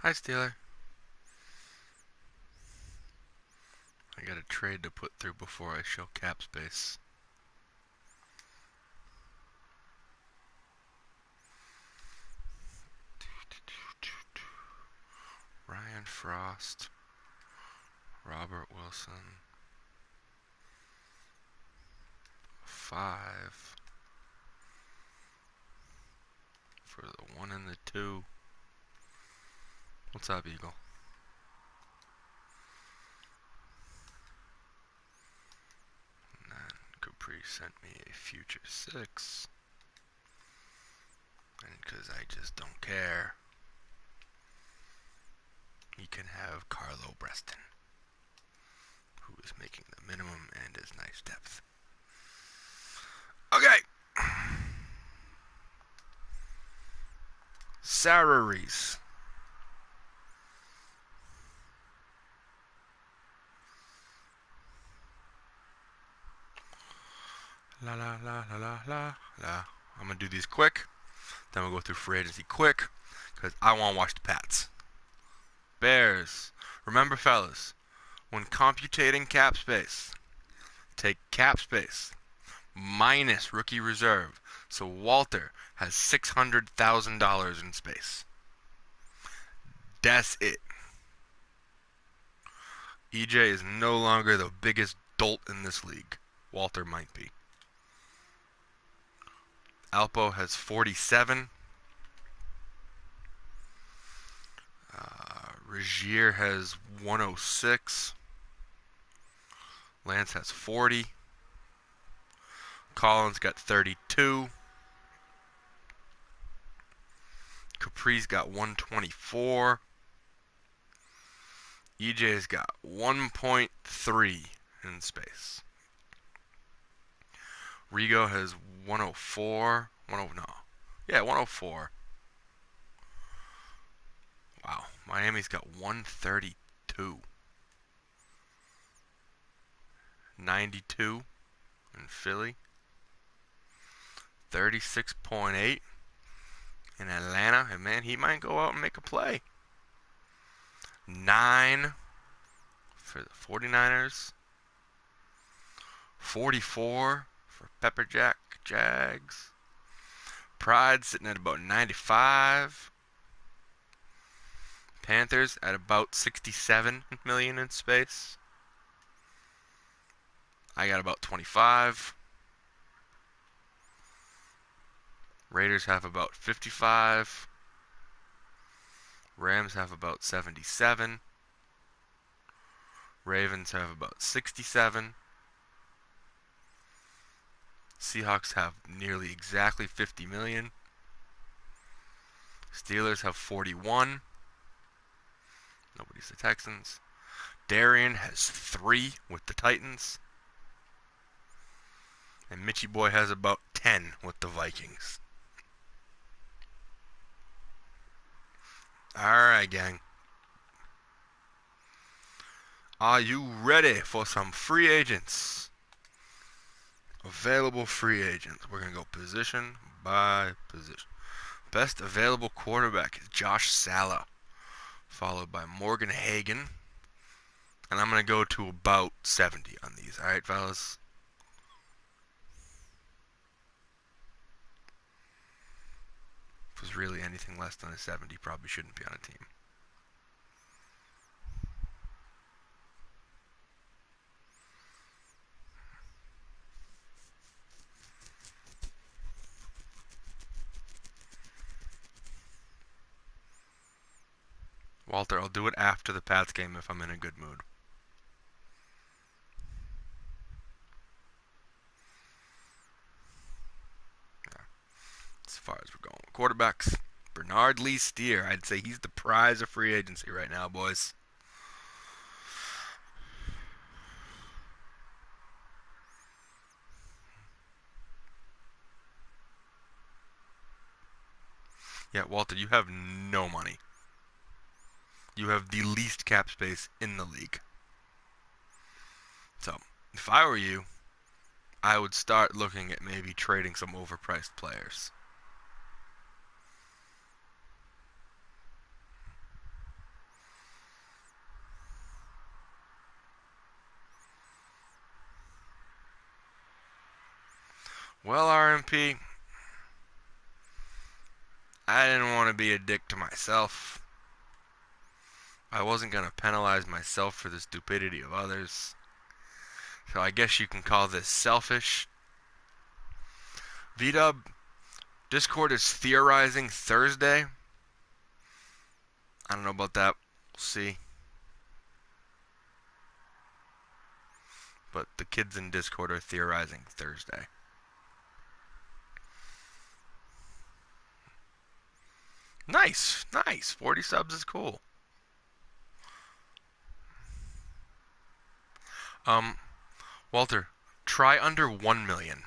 Hi, Steeler. I got a trade to put through before I show cap space. Ryan Frost, Robert Wilson, 5 for the 1 and the 2. What's up, Eagle? And then Capri sent me a future 6. And because I just don't care, he can have Carlo Breston, who is making the minimum and is nice depth. Okay. Salaries. La la la la la la la. I'm gonna do these quick. Then we'll go through free agency quick, because I want to watch the Pats. Bears. Remember, fellas, when computating cap space, take cap space minus rookie reserve. So Walter has $600,000 in space. That's it. EJ is no longer the biggest dolt in this league. Walter might be. Alpo has 47. Regier has 106. Lance has 40. Collins got 32. Capri's got 124. EJ's got 1.3 in space. Rigo has 104. 104. Wow. Miami's got 132. 92 in Philly. 36.8 in Atlanta. And man, he might go out and make a play. 9 for the 49ers. 44 for Pepperjack Jags. Pride sitting at about 95. Panthers at about 67 million in space. I got about 25. Raiders have about 55. Rams have about 77. Ravens have about 67. Seahawks have nearly exactly 50 million. Steelers have 41. Nobody's the Texans. Darian has 3 with the Titans. And Mitchie Boy has about 10 with the Vikings. Alright, gang. Are you ready for some free agents? Available free agents. We're going to go position by position. Best available quarterback is Josh Sala, followed by Morgan Hagen. And I'm going to go to about 70 on these. Alright, fellas? If it was really anything less than a 70, probably shouldn't be on a team. Walter, I'll do it after the Pats game if I'm in a good mood. Yeah. As far as we're going with quarterbacks, Bernard Lee Steer. I'd say he's the prize of free agency right now, boys. Yeah, Walter, you have no money. You have the least cap space in the league. So, if I were you, I would start looking at maybe trading some overpriced players. Well, RMP, I didn't want to be a dick to myself. I wasn't going to penalize myself for the stupidity of others. So I guess you can call this selfish. V-Dub, Discord is theorizing Thursday. I don't know about that. We'll see. But the kids in Discord are theorizing Thursday. Nice, nice. 40 subs is cool. Walter, try under 1 million.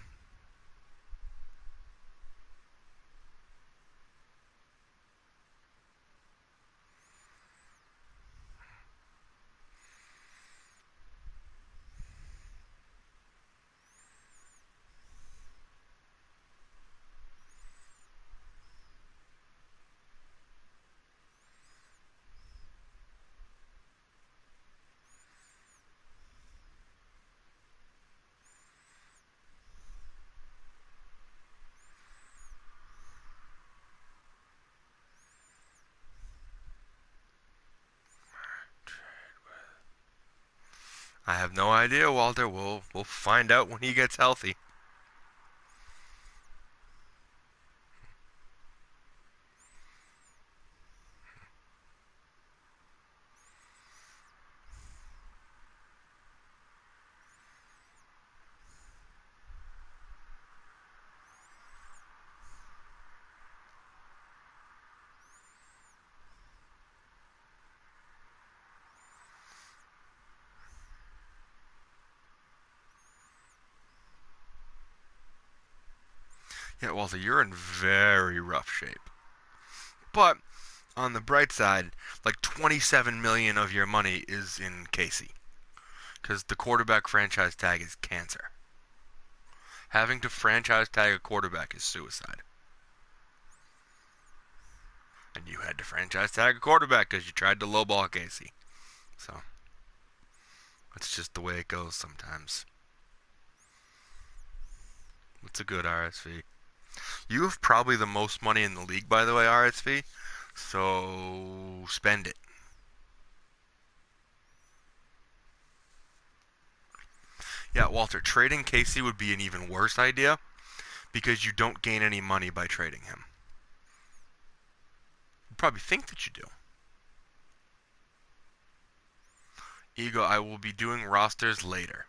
I have no idea, Walter. We'll find out when he gets healthy. Yeah, Walter, you're in very rough shape. But on the bright side, like 27 million of your money is in Casey, because the quarterback franchise tag is cancer. Having to franchise tag a quarterback is suicide. And you had to franchise tag a quarterback because you tried to lowball Casey. So, that's just the way it goes sometimes. It's a good RSV. You have probably the most money in the league, by the way, RSV. So, spend it. Yeah, Walter, trading Casey would be an even worse idea because you don't gain any money by trading him. You probably think that you do. Ego, I will be doing rosters later.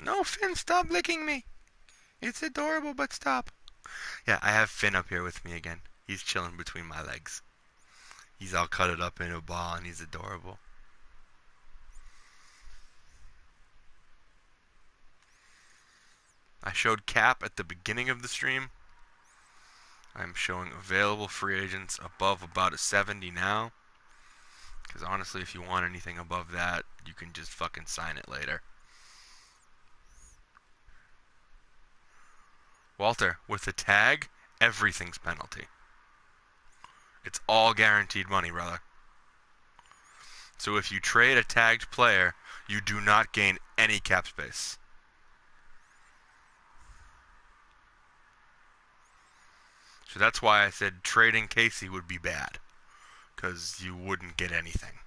No, Finn, stop licking me. It's adorable, but stop. Yeah, I have Finn up here with me again. He's chilling between my legs. He's all cut up in a ball and he's adorable. I showed Cap at the beginning of the stream. I'm showing available free agents above about a 70 now. Because honestly, if you want anything above that, you can just fucking sign it later. Walter, with the tag, everything's penalty. It's all guaranteed money, brother. So if you trade a tagged player, you do not gain any cap space. So that's why I said trading Casey would be bad. Because you wouldn't get anything.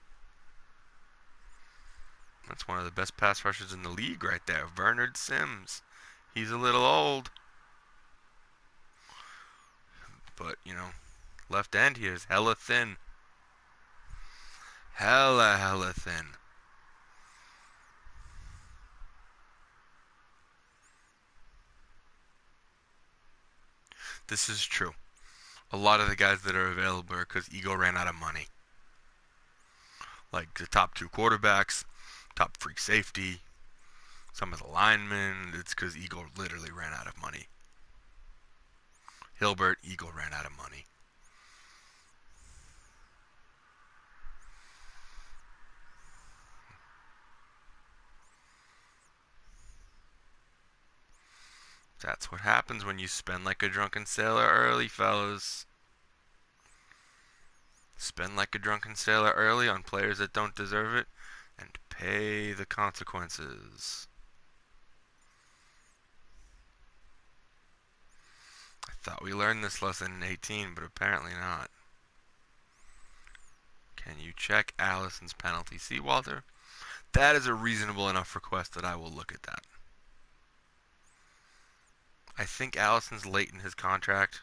That's one of the best pass rushers in the league right there. Bernard Sims. He's a little old. But, you know, left end here is hella thin. Hella thin. This is true. A lot of the guys that are available are because Ego ran out of money. Like the top two quarterbacks, top free safety, some of the linemen, it's because Ego literally ran out of money. Hilbert, Ego ran out of money. That's what happens when you spend like a drunken sailor early, fellas. Spend like a drunken sailor early on players that don't deserve it, and pay the consequences. I thought we learned this lesson in 18, but apparently not. Can you check Allison's penalty? See, Walter? That is a reasonable enough request that I will look at that. I think Allison's late in his contract.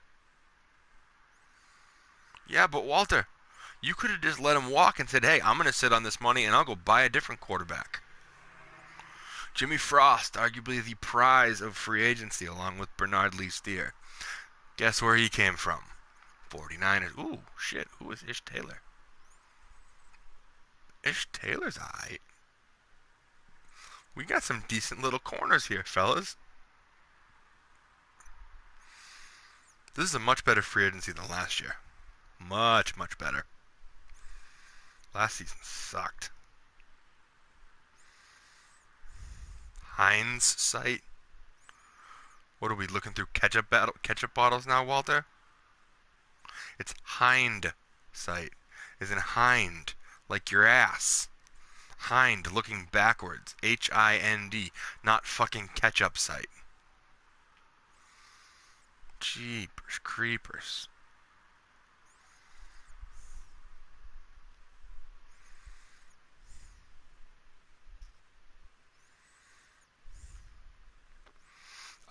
Yeah, but Walter, you could have just let him walk and said, hey, I'm going to sit on this money and I'll go buy a different quarterback. Jimmy Frost, arguably the prize of free agency along with Bernard Lee Steer. Guess where he came from? 49ers. Ooh, shit. Who is Ish Taylor? Ish Taylor's alright. We got some decent little corners here, fellas. This is a much better free agency than last year. Much, much better. Last season sucked. Heinz site. What are we looking through ketchup bottles now, Walter? It's hind site. Is in hind, like your ass. Hind, looking backwards. Hind, not fucking ketchup site. Jeepers creepers.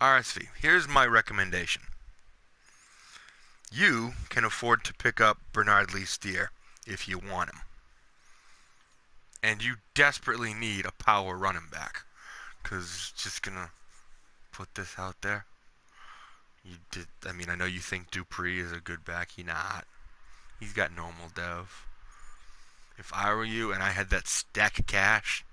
RSV, here's my recommendation. You can afford to pick up Bernard Lee Steer if you want him. And you desperately need a power running back. Because just gonna put this out there. I know you think Dupree is a good back. He's not. He's got normal dev. If I were you and I had that stack cash,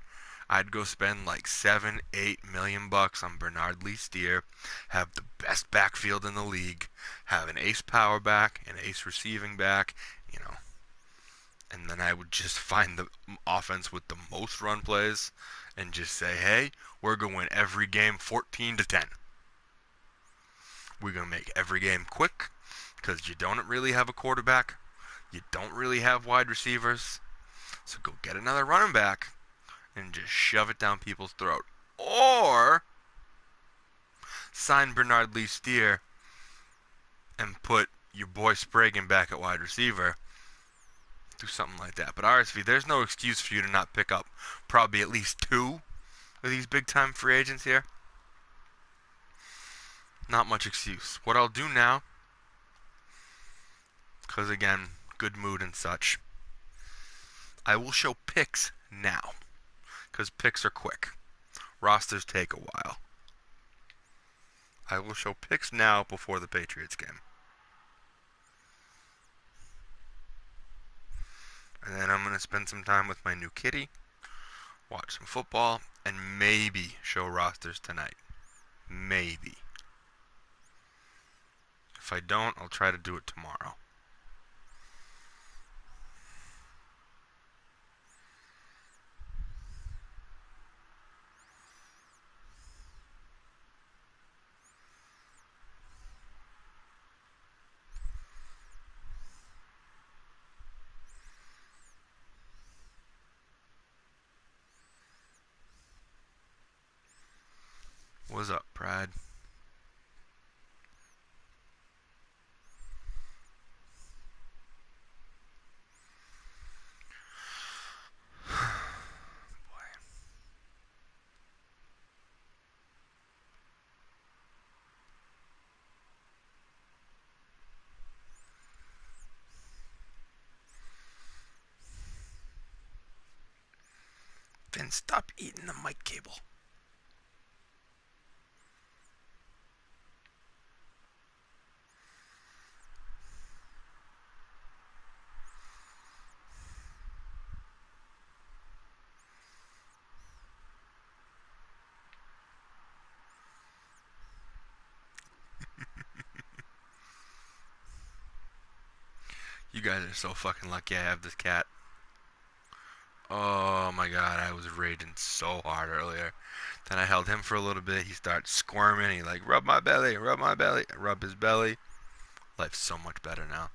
I'd go spend like $7-8 million on Bernard Lee Steer, have the best backfield in the league, have an ace power back, an ace receiving back, and then I would just find the offense with the most run plays and just say, hey, we're going to win every game 14-10. We're going to make every game quick because you don't really have a quarterback. You don't really have wide receivers. So go get another running back and just shove it down people's throat. Or sign Bernard Lee Steer and put your boy Spragan back at wide receiver. Do something like that. But RSV, there's no excuse for you to not pick up probably at least 2 of these big-time free agents here. Not much excuse. What I'll do now, because again, good mood and such, I will show picks now. Because picks are quick. Rosters take a while. I will show picks now before the Patriots game. And then I'm going to spend some time with my new kitty, watch some football, and maybe show rosters tonight. Maybe. If I don't, I'll try to do it tomorrow. What's up, Pride? Then stop eating the mic cable. You guys are so fucking lucky I have this cat. Oh my god, I was raging so hard earlier. Then I held him for a little bit. He starts squirming. He like, rub my belly, rub my belly. I rub his belly. Life's so much better now.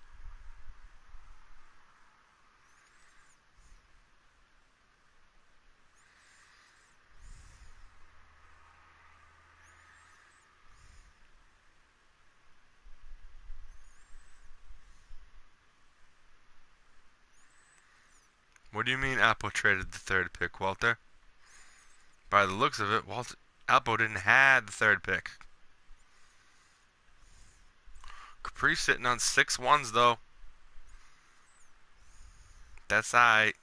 What do you mean Apple traded the third pick, Walter? By the looks of it, Apple didn't have the third pick. Capri sitting on 6-1s though. That's alright.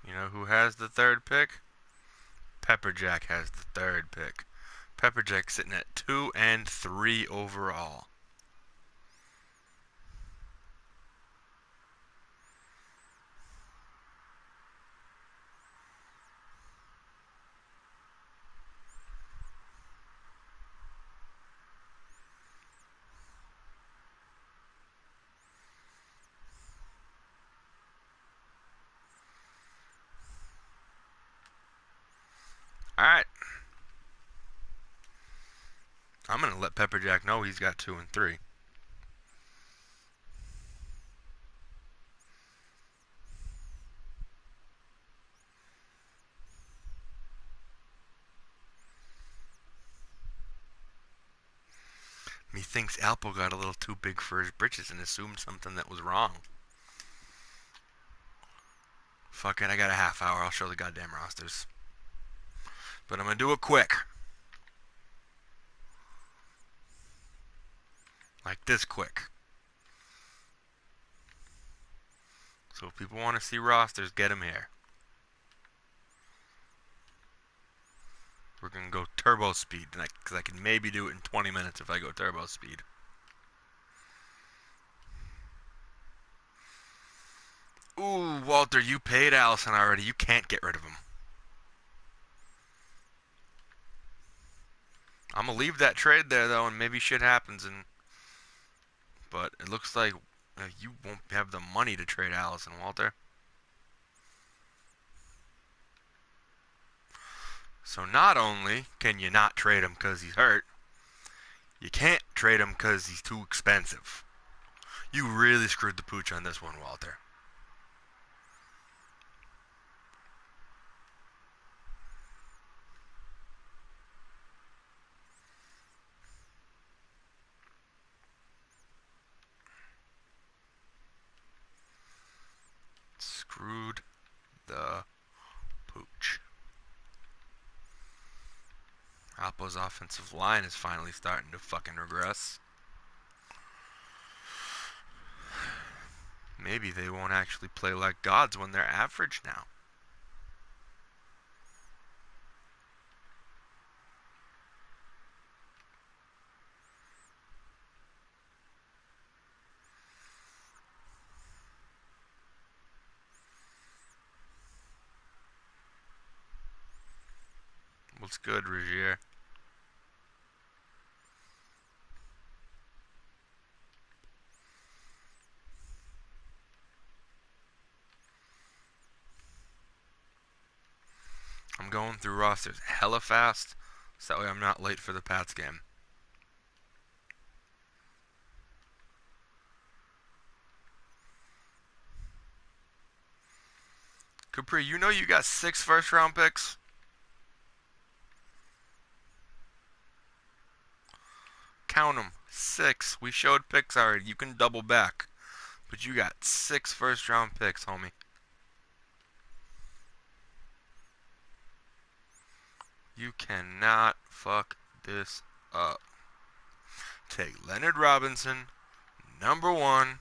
You know who has the third pick? Pepperjack has the third pick. Pepperjack sitting at 2 and 3 overall. Alright. I'm going to let Pepperjack know he's got 2 and 3. Methinks Apple got a little too big for his britches and assumed something that was wrong. Fuck it, I got a half hour. I'll show the goddamn rosters. But I'm going to do it quick. Like this quick. So if people want to see rosters, get them here. We're going to go turbo speed tonight, because I can maybe do it in 20 minutes if I go turbo speed. Ooh, Walter, you paid Allison already. You can't get rid of him. I'm going to leave that trade there, though, and maybe shit happens. But it looks like you won't have the money to trade Allison, Walter. So not only can you not trade him because he's hurt, you can't trade him because he's too expensive. You really screwed the pooch on this one, Walter. Screwed the pooch. Apple's offensive line is finally starting to fucking regress. Maybe they won't actually play like gods when they're average now. What's good, Rogier? I'm going through rosters hella fast, so that way I'm not late for the Pats game. Capri, you know you got 6 first-round picks? Count them. 6. We showed picks already. You can double back. But you got 6 first-round picks, homie. You cannot fuck this up. Take Leonard Robinson, number one,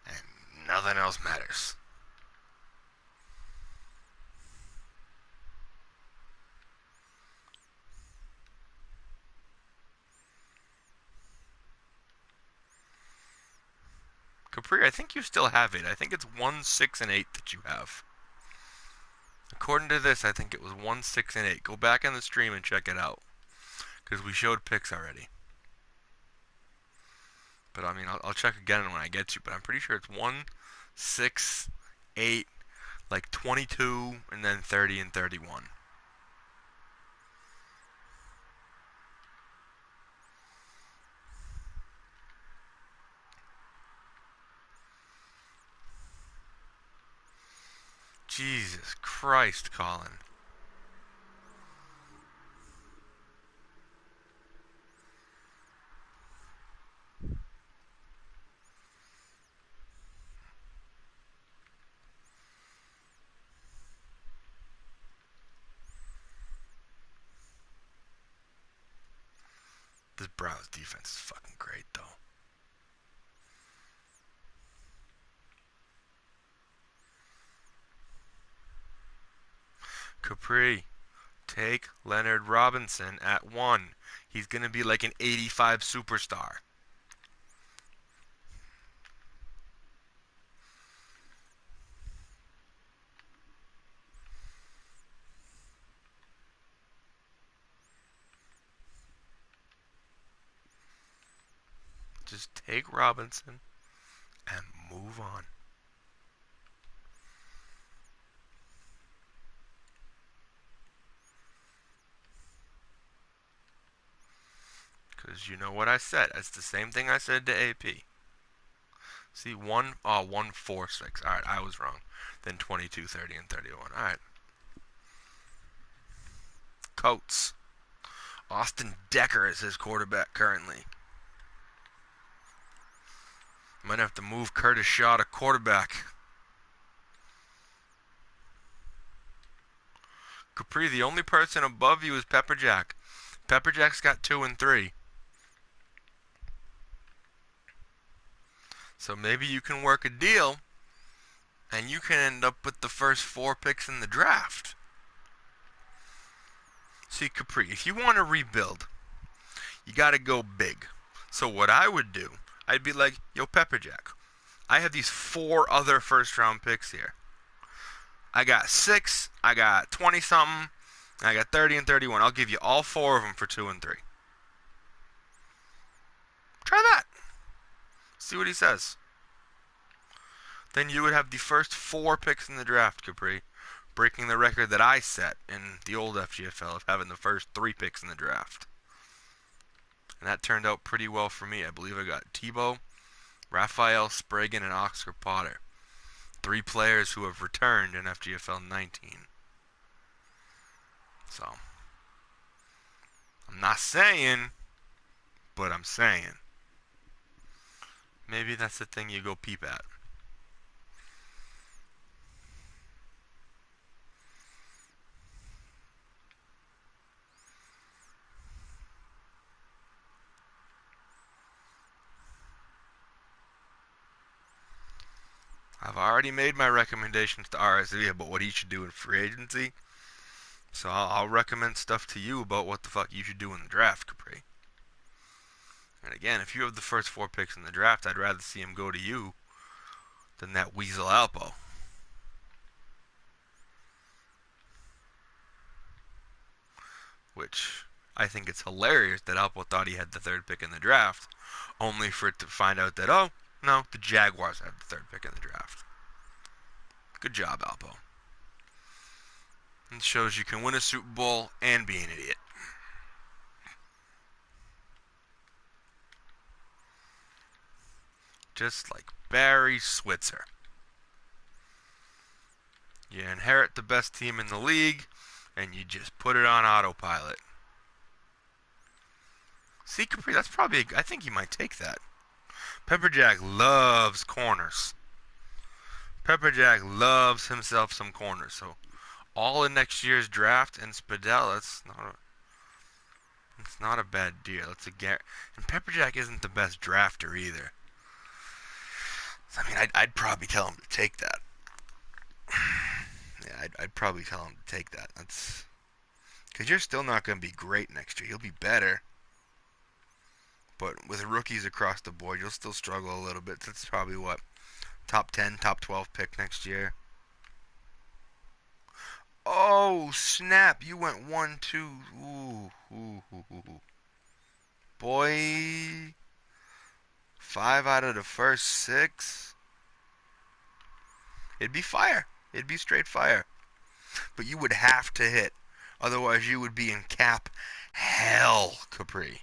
and nothing else matters. Capri, I think you still have it. I think it's 1, 6, and 8 that you have. According to this, I think it was 1, 6, and 8. Go back in the stream and check it out. Because we showed picks already. But I mean, I'll check again when I get to. But I'm pretty sure it's 1, 6, 8, like 22, and then 30 and 31. Jesus Christ, Colin. This Browns defense is fucking great, though. Capri, take Leonard Robinson at 1. He's going to be like an 85 superstar. Just take Robinson and move on. Because you know what I said. It's the same thing I said to AP. See, 1, 1, 4, 6. Alright, I was wrong. Then 22, 30, and 31. Alright. Coats. Austin Decker is his quarterback currently. Might have to move Curtis Shaw to quarterback. Capri, the only person above you is Pepperjack. Pepperjack's got 2 and 3. So maybe you can work a deal and you can end up with the first 4 picks in the draft. See, Capri, if you want to rebuild, you got to go big. So what I would do, I'd be like, yo, Pepperjack, I have these 4 other first round picks here. I got 6, I got 20 something, I got 30 and 31. I'll give you all 4 of them for 2 and 3. Try that. See what he says. Then you would have the first 4 picks in the draft, Capri, breaking the record that I set in the old FGFL of having the first 3 picks in the draft. And that turned out pretty well for me. I believe I got Tebow, Raphael Spragan, and Oscar Potter. 3 players who have returned in FGFL 19. So, I'm not saying, but I'm saying. Maybe that's the thing you go peep at. I've already made my recommendations to RSV about what he should do in free agency. So I'll recommend stuff to you about what the fuck you should do in the draft, Capri. And again, if you have the first 4 picks in the draft, I'd rather see him go to you than that weasel Alpo. Which I think it's hilarious that Alpo thought he had the 3rd pick in the draft, only for it to find out that, oh, no, the Jaguars have the 3rd pick in the draft. Good job, Alpo. It shows you can win a Super Bowl and be an idiot. Just like Barry Switzer. You inherit the best team in the league, and you just put it on autopilot. See, Capri, that's probably, I think you might take that. Pepperjack loves corners. Pepperjack loves himself some corners. So, all in next year's draft and Spadell, it's not a bad deal. It's a and Pepperjack isn't the best drafter either. I mean, I'd probably tell him to take that. Yeah, I'd probably tell him to take that. That's because you're still not going to be great next year. You'll be better, but with rookies across the board, you'll still struggle a little bit. That's probably what, top 10, top 12 pick next year. Oh snap! You went 1-2. Ooh, ooh, ooh, ooh. Boy, 5 out of the first 6. It'd be fire. It'd be straight fire. But you would have to hit. Otherwise, you would be in cap hell, Capri.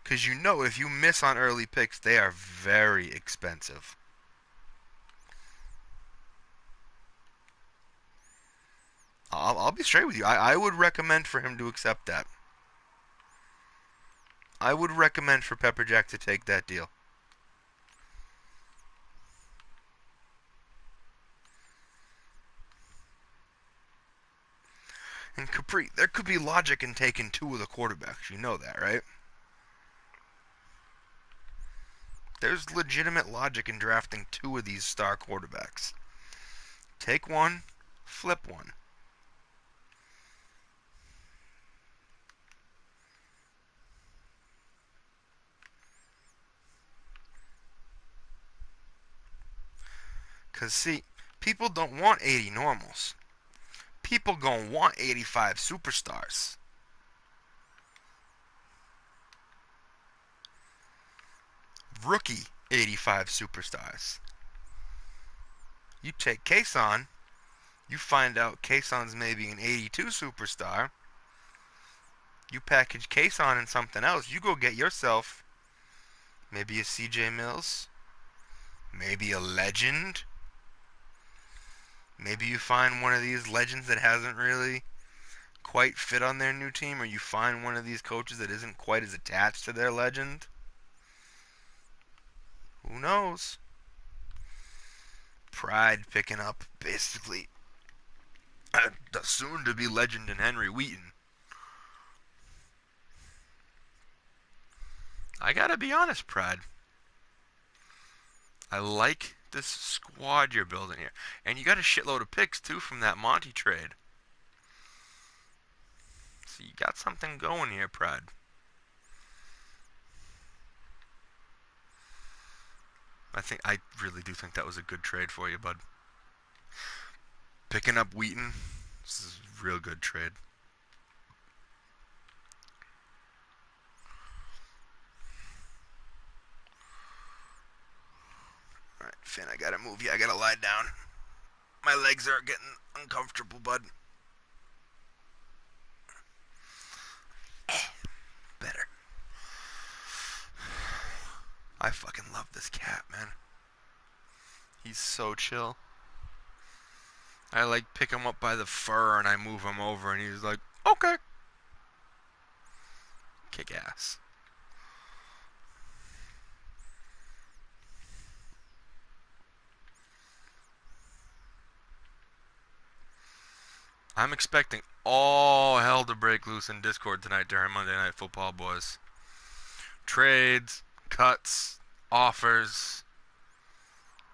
Because you know if you miss on early picks, they are very expensive. I'll be straight with you. I would recommend for him to accept that. I would recommend for Pepperjack to take that deal. And Capri, there could be logic in taking 2 of the quarterbacks. You know that, right? There's legitimate logic in drafting 2 of these star quarterbacks. Take one, flip one. Because, see, people don't want 80 normals. People gonna want 85 superstars. Rookie 85 superstars. You take Kason, you find out Kason's maybe an 82 superstar. You package Kason in something else. You go get yourself maybe a CJ Mills, maybe a legend. Maybe you find one of these legends that hasn't really quite fit on their new team, or you find one of these coaches that isn't quite as attached to their legend. Who knows? Pride picking up basically the soon-to-be legend in Henry Wheaton. I gotta be honest, Pride. I like this squad you're building here. And you got a shitload of picks, too, from that Monty trade. So you got something going here, Pride. I really do think that was a good trade for you, bud. Picking up Wheaton, this is a real good trade. Alright, Finn, I gotta move you. I gotta lie down. My legs are getting uncomfortable, bud. Better. I fucking love this cat, man. He's so chill. I like pick him up by the fur and I move him over and he's like, okay. Kick ass. I'm expecting all hell to break loose in Discord tonight during Monday Night Football, boys. Trades, cuts, offers.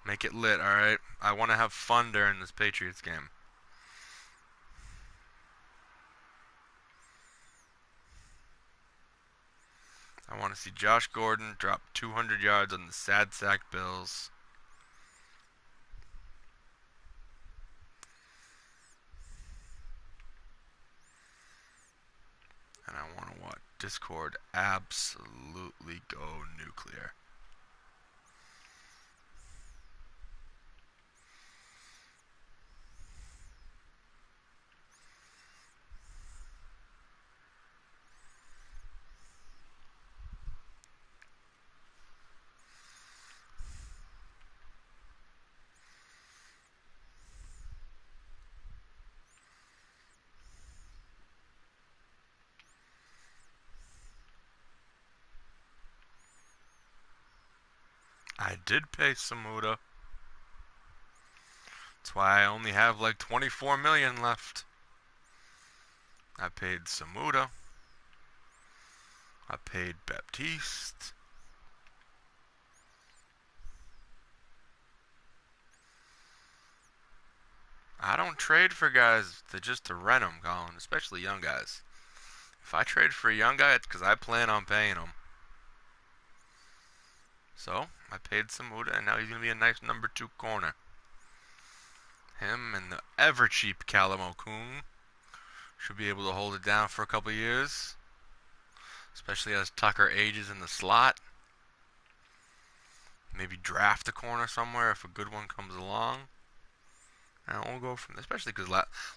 Make it lit, alright? I want to have fun during this Patriots game. I want to see Josh Gordon drop 200 yards on the sad sack Bills. And I want to watch Discord absolutely go nuclear. I did pay Samuda. That's why I only have like 24 million left. I paid Samuda. I paid Baptiste. I don't trade for guys to rent them, Colin, especially young guys. If I trade for a young guy, it's because I plan on paying him. So I paid Samuda, and now he's gonna be a nice #2 corner. Him and the ever cheap Callum Okung should be able to hold it down for a couple years, especially as Tucker ages in the slot. Maybe draft a corner somewhere if a good one comes along. And we'll go from, especially because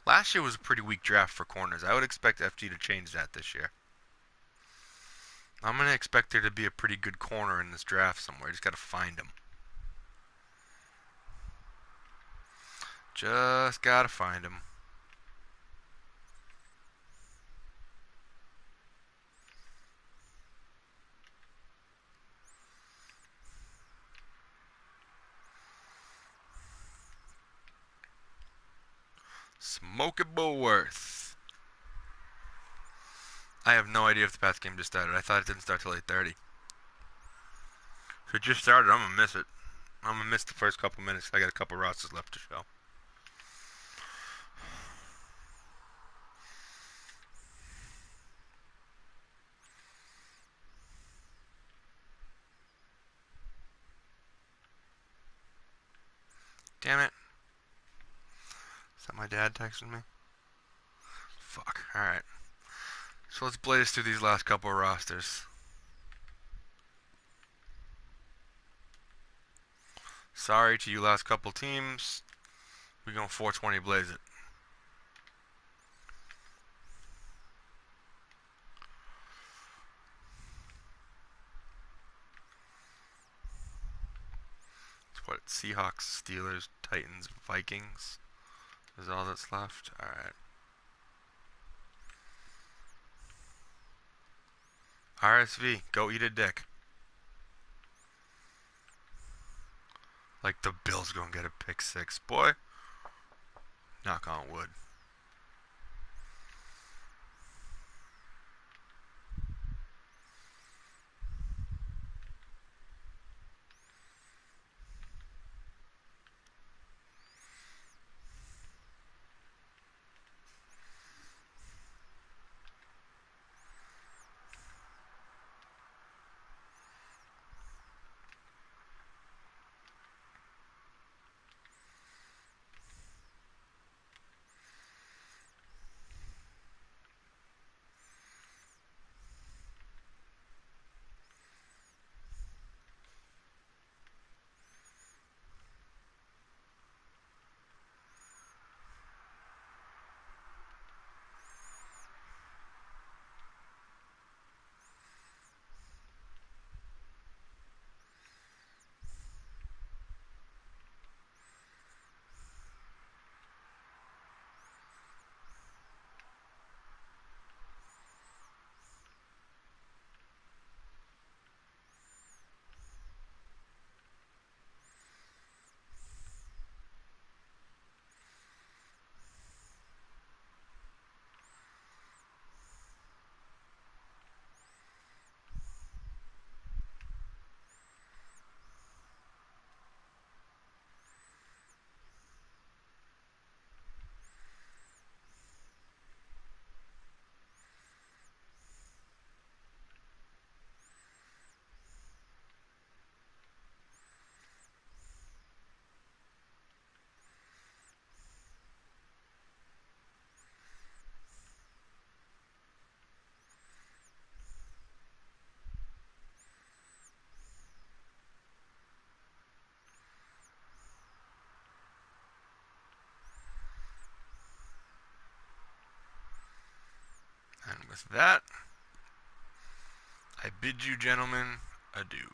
last year was a pretty weak draft for corners. I would expect FG to change that this year. I'm going to expect there to be a pretty good corner in this draft somewhere. Just got to find him. Just got to find him. Smokey Bullworth. I have no idea if the Pats game just started. I thought it didn't start till 8:30. If it just started, I'm going to miss it. I'm going to miss the first couple minutes. I got a couple rosters left to show. Damn it. Is that my dad texting me? Fuck. Alright. So let's blaze through these last couple of rosters. Sorry to you last couple teams. We're going 420 blaze it. It's what? Seahawks, Steelers, Titans, Vikings is all that's left. Alright. RSV, go eat a dick. Like the Bills gonna get a pick 6. Boy, knock on wood. And with that, I bid you gentlemen adieu.